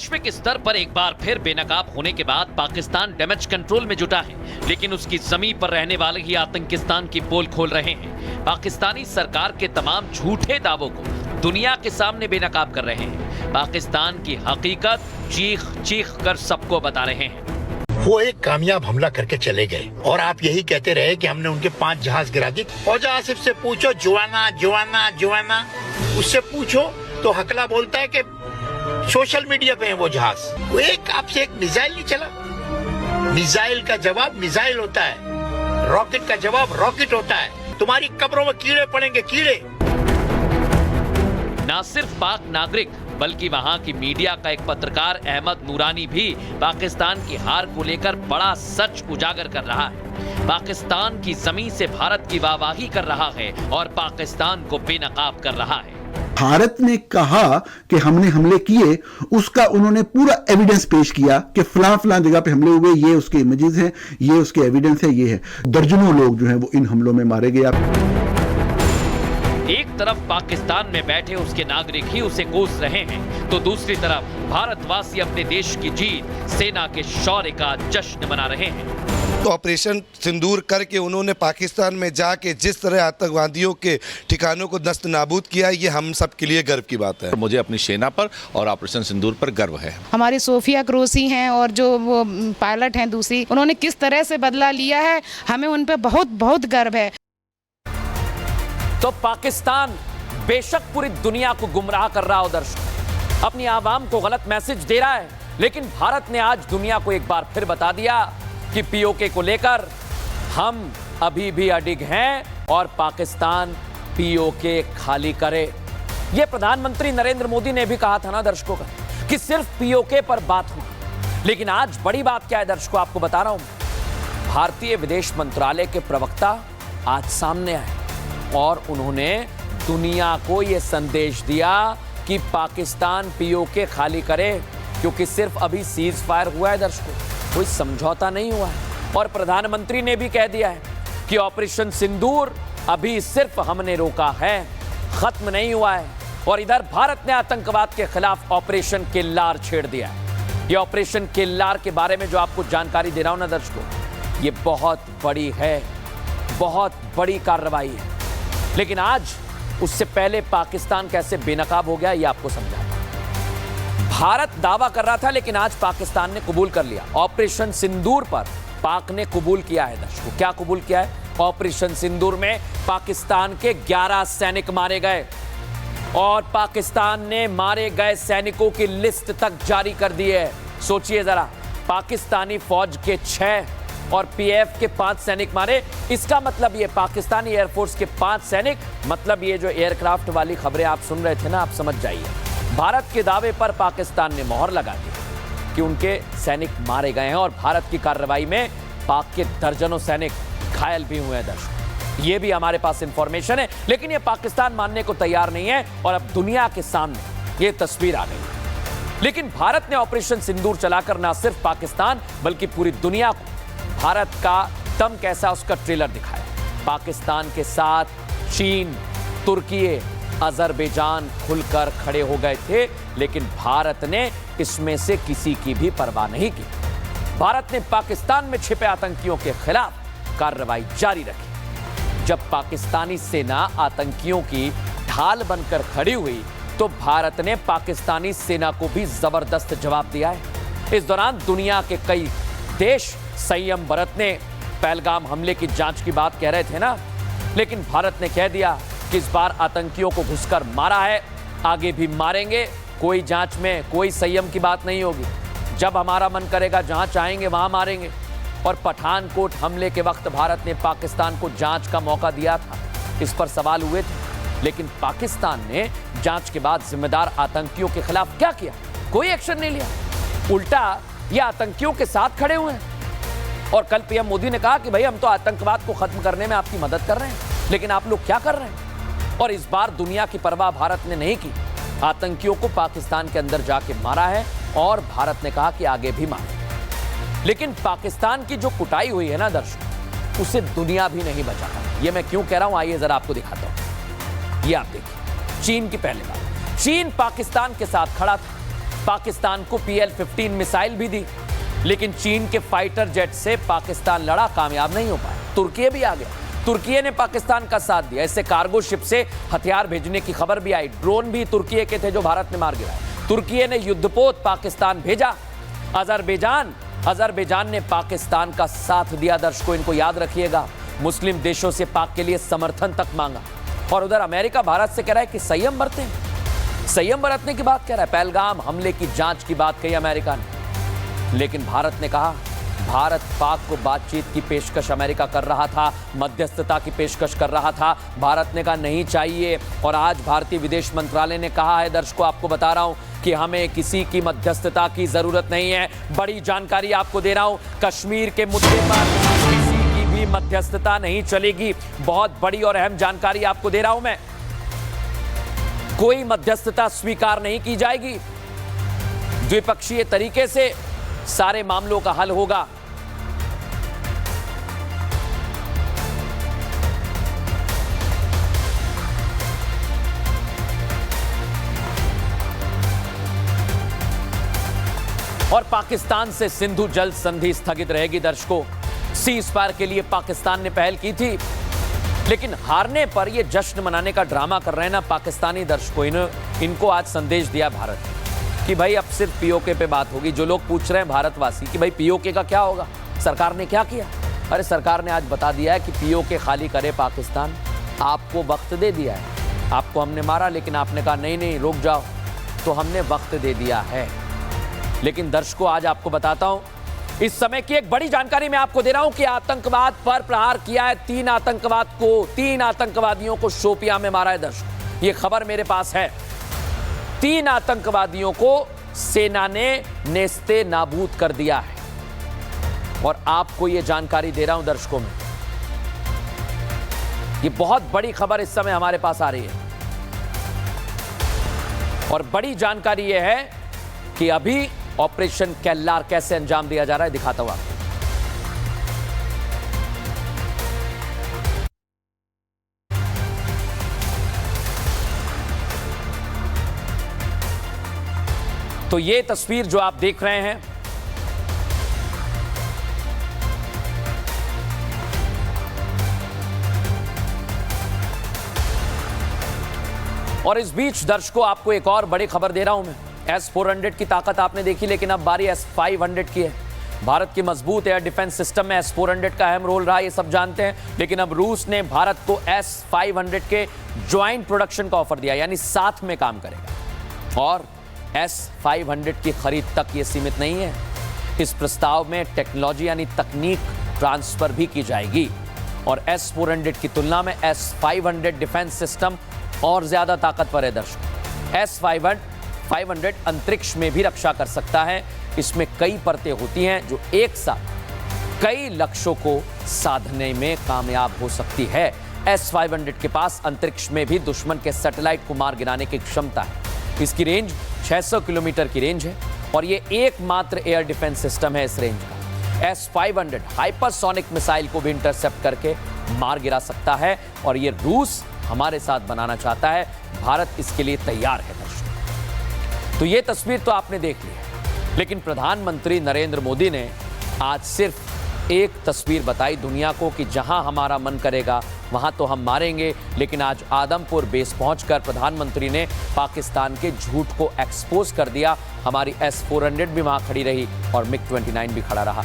वैश्विक स्तर पर एक बार फिर बेनकाब होने के बाद पाकिस्तान डैमेज कंट्रोल में जुटा है, लेकिन उसकी जमीन पर रहने वाले ही आतंकिस्तान की पोल खोल रहे हैं। पाकिस्तानी सरकार के तमाम झूठे दावों को दुनिया के सामने बेनकाब कर रहे हैं। पाकिस्तान की हकीकत चीख चीख कर सबको बता रहे हैं। वो एक कामयाब हमला करके चले गए और आप यही कहते रहे कि हमने उनके 5 जहाज गिरा दी। फौजा आसिफ से पूछो, जुआना जुआना जुआना, उससे पूछो तो हकला बोलता है कि सोशल मीडिया पे है वो जहाज। वो एक आपसे एक मिसाइल नहीं चला। मिसाइल का जवाब मिसाइल होता है, रॉकेट का जवाब रॉकेट होता है। तुम्हारी कब्रों में कीड़े पड़ेंगे, कीड़े। न सिर्फ पाक नागरिक बल्कि वहां की मीडिया का एक पत्रकार अहमद नूरानी भी पाकिस्तान की हार को लेकर बड़ा सच उजागर कर रहा है। पाकिस्तान की जमीन से भारत की वाहवाही कर रहा है और पाकिस्तान को बेनकाब कर रहा है। भारत ने कहा कि हमने हमले किए, उसका उन्होंने पूरा एविडेंस पेश किया कि फलां जगह पे हमले हुए, ये उसके इमेजेस हैं, ये उसके एविडेंस है, ये है। दर्जनों लोग जो हैं वो इन हमलों में मारे गए। एक तरफ पाकिस्तान में बैठे उसके नागरिक ही उसे कोस रहे हैं, तो दूसरी तरफ भारतवासी अपने देश की जीत, सेना के शौर्य का जश्न मना रहे हैं। तो ऑपरेशन सिंदूर करके उन्होंने पाकिस्तान में जाके जिस तरह आतंकवादियों के ठिकानों को नस्त नाबूद किया, ये हम सब के लिए गर्व की बात है। मुझे अपनी सेना पर और ऑपरेशन सिंदूर पर गर्व है। हमारी सोफिया क्रोसी हैं और जो वो पायलट हैं दूसरी, उन्होंने किस तरह से बदला लिया है, हमें उन पर बहुत बहुत गर्व है। तो पाकिस्तान बेशक पूरी दुनिया को गुमराह कर रहा हो, दर्शक अपनी आवाम को गलत मैसेज दे रहा है, लेकिन भारत ने आज दुनिया को एक बार फिर बता दिया कि पीओके को लेकर हम अभी भी अडिग हैं और पाकिस्तान पीओके खाली करे। यह प्रधानमंत्री नरेंद्र मोदी ने भी कहा था ना दर्शकों का कि सिर्फ पीओके पर बात हुई, लेकिन आज बड़ी बात क्या है दर्शकों, आपको बता रहा हूं। भारतीय विदेश मंत्रालय के प्रवक्ता आज सामने आए और उन्होंने दुनिया को यह संदेश दिया कि पाकिस्तान पीओके खाली करे, क्योंकि सिर्फ अभी सीज फायर हुआ है दर्शकों, कोई समझौता नहीं हुआ है। और प्रधानमंत्री ने भी कह दिया है कि ऑपरेशन सिंदूर अभी सिर्फ हमने रोका है, खत्म नहीं हुआ है। और इधर भारत ने आतंकवाद के खिलाफ ऑपरेशन किल्लार छेड़ दिया है। ये ऑपरेशन किल्लार के बारे में जो आपको जानकारी दे रहा हूं ना दर्शकों, ये बहुत बड़ी है, बहुत बड़ी कार्रवाई है। लेकिन आज उससे पहले पाकिस्तान कैसे बेनकाब हो गया ये आपको समझाता हूं। भारत दावा कर रहा था, लेकिन आज पाकिस्तान ने कबूल कर लिया। ऑपरेशन सिंदूर पर पाक ने कबूल किया है दर्शकों। क्या कबूल किया है? ऑपरेशन सिंदूर में पाकिस्तान के 11 सैनिक मारे गए और पाकिस्तान ने मारे गए सैनिकों की लिस्ट तक जारी कर दी है। सोचिए जरा, पाकिस्तानी फौज के 6 और पीएफ के 5 सैनिक मारे। इसका मतलब ये पाकिस्तानी एयरफोर्स के 5 सैनिक, मतलब ये जो एयरक्राफ्ट वाली खबरें आप सुन रहे थे ना, आप समझ जाइए। भारत के दावे पर पाकिस्तान ने मोहर लगा दी कि उनके सैनिक मारे गए हैं और भारत की कार्रवाई में पाक के दर्जनों सैनिक घायल भी हुए हैं दर्शक। ये भी हमारे पास इंफॉर्मेशन है, लेकिन ये पाकिस्तान मानने को तैयार नहीं है और अब दुनिया के सामने ये तस्वीर आ गई। लेकिन भारत ने ऑपरेशन सिंदूर चलाकर न सिर्फ पाकिस्तान बल्कि पूरी दुनिया को भारत का दम कैसा उसका ट्रेलर दिखाया। पाकिस्तान के साथ चीन, तुर्की, अजरबैजान खुलकर खड़े हो गए थे, लेकिन भारत ने इसमें से किसी की भी परवाह नहीं की। भारत ने पाकिस्तान में छिपे आतंकियों के खिलाफ कार्रवाई जारी रखी। जब पाकिस्तानी सेना आतंकियों की ढाल बनकर खड़ी हुई तो भारत ने पाकिस्तानी सेना को भी जबरदस्त जवाब दिया है। इस दौरान दुनिया के कई देश संयम बरतने, पहलगाम हमले की जांच की बात कह रहे थे ना, लेकिन भारत ने कह दिया कि इस बार आतंकियों को घुसकर मारा है, आगे भी मारेंगे, कोई जांच में कोई संयम की बात नहीं होगी। जब हमारा मन करेगा, जहां चाहेंगे वहां मारेंगे। और पठानकोट हमले के वक्त भारत ने पाकिस्तान को जांच का मौका दिया था, इस पर सवाल हुए थे, लेकिन पाकिस्तान ने जांच के बाद जिम्मेदार आतंकियों के खिलाफ क्या किया? कोई एक्शन नहीं लिया, उल्टा ये आतंकियों के साथ खड़े हुए हैं। और कल पीएम मोदी ने कहा कि भाई हम तो आतंकवाद को खत्म करने में आपकी मदद कर रहे हैं, लेकिन आप लोग क्या कर रहे हैं? और इस बार दुनिया की परवाह भारत ने नहीं की, आतंकियों को पाकिस्तान के अंदर जाके मारा है और भारत ने कहा कि आगे भी मारे। लेकिन पाकिस्तान की जो कुटाई हुई है ना दर्शक, उसे दुनिया भी नहीं बचा पाई। ये मैं क्यों कह रहा हूं, आइए जरा आपको दिखाता हूं। ये आप देखिए, चीन की पहली बात, चीन पाकिस्तान के साथ खड़ा था पाकिस्तान को PL-15 मिसाइल भी दी, लेकिन चीन के फाइटर जेट से पाकिस्तान लड़ा, कामयाब नहीं हो पाया। तुर्की भी आ गया, तुर्की ने पाकिस्तान का साथ दिया। इससे कार्गो शिप से हथियार भेजने की खबर भी आई। ड्रोन भी तुर्की के थे जो भारत ने मार गिराए। तुर्की ने युद्धपोत पाकिस्तान भेजा। अजरबैजान ने पाकिस्तान का साथ दिया। दर्शकों, इनको याद रखिएगा, मुस्लिम देशों से पाक के लिए समर्थन तक मांगा। और उधर अमेरिका भारत से कह रहा है कि संयम बरतें, संयम बरतने की बात कह रहा है। पहलगाम हमले की जांच की बात कही अमेरिका ने, लेकिन भारत ने कहा, भारत पाक को बातचीत की पेशकश अमेरिका कर रहा था, मध्यस्थता की पेशकश कर रहा था। भारत ने कहा नहीं चाहिए। और आज भारतीय विदेश मंत्रालय ने कहा है, दर्शकों आपको बता रहा हूं कि हमें किसी की मध्यस्थता की जरूरत नहीं है। बड़ी जानकारी आपको दे रहा हूं, कश्मीर के मुद्दे पर किसी की भी मध्यस्थता नहीं चलेगी। बहुत बड़ी और अहम जानकारी आपको दे रहा हूं मैं, कोई मध्यस्थता स्वीकार नहीं की जाएगी। द्विपक्षीय तरीके से सारे मामलों का हल होगा। और पाकिस्तान से सिंधु जल संधि स्थगित रहेगी। दर्शकों, सीज फायर के लिए पाकिस्तान ने पहल की थी, लेकिन हारने पर यह जश्न मनाने का ड्रामा कर रहे हैं ना पाकिस्तानी दर्शकों। इनको आज संदेश दिया भारत कि भाई अब सिर्फ पीओके पे बात होगी। जो लोग पूछ रहे हैं भारतवासी कि भाई पीओके का क्या होगा, सरकार ने क्या किया, अरे सरकार ने आज बता दिया है कि पीओके खाली करे पाकिस्तान। आपको वक्त दे दिया है, आपको हमने मारा, लेकिन आपने कहा नहीं नहीं रुक जाओ, तो हमने वक्त दे दिया है। लेकिन दर्शकों, आज आपको बताता हूं, इस समय की एक बड़ी जानकारी मैं आपको दे रहा हूं कि आतंकवाद पर प्रहार किया है। 3 आतंकवादियों को शोपियां में मारा है। दर्शकों, ये खबर मेरे पास है। 3 आतंकवादियों को सेना ने नेस्ते नाबूद कर दिया है। और आपको यह जानकारी दे रहा हूं दर्शकों में, ये बहुत बड़ी खबर इस समय हमारे पास आ रही है। और बड़ी जानकारी यह है कि अभी ऑपरेशन कैलार कैसे अंजाम दिया जा रहा है, दिखाता हूं आपको। तो ये तस्वीर जो आप देख रहे हैं, और इस बीच दर्शकों आपको एक और बड़ी खबर दे रहा हूं मैं। S-400 की ताकत आपने देखी, लेकिन अब बारी S-500 की है। भारत की मजबूत एयर डिफेंस सिस्टम में S-400 का अहम रोल रहा, ये सब जानते हैं। लेकिन अब रूस ने भारत को S-500 के ज्वाइंट प्रोडक्शन का ऑफर दिया, यानी साथ में काम करेगा। और S-500 की खरीद तक ये सीमित नहीं है, इस प्रस्ताव में टेक्नोलॉजी यानी तकनीक ट्रांसफर भी की जाएगी। और S-400 की तुलना में S-500 डिफेंस सिस्टम और ज्यादा ताकतवर है। दर्शकों, S-500 अंतरिक्ष में भी रक्षा कर सकता है। इसमें कई परतें होती हैं जो एक साथ कई लक्ष्यों को साधने में कामयाब हो सकती है। S-500 के पास अंतरिक्ष में भी दुश्मन के सैटेलाइट को मार गिराने की क्षमता है। इसकी रेंज 600 किलोमीटर की रेंज है और ये एकमात्र एयर डिफेंस सिस्टम है इस रेंज का। S-500 हाइपरसोनिक मिसाइल को भी इंटरसेप्ट करके मार गिरा सकता है और ये रूस हमारे साथ बनाना चाहता है। भारत इसके लिए तैयार है। दर्शकों, तो ये तस्वीर तो आपने देख ली है, लेकिन प्रधानमंत्री नरेंद्र मोदी ने आज सिर्फ एक तस्वीर बताई दुनिया को कि जहां हमारा मन करेगा वहां तो हम मारेंगे। लेकिन आज आदमपुर बेस पहुंचकर प्रधानमंत्री ने पाकिस्तान के झूठ को एक्सपोज कर दिया। हमारी S-400 भी वहां खड़ी रही और MiG-29 भी खड़ा रहा।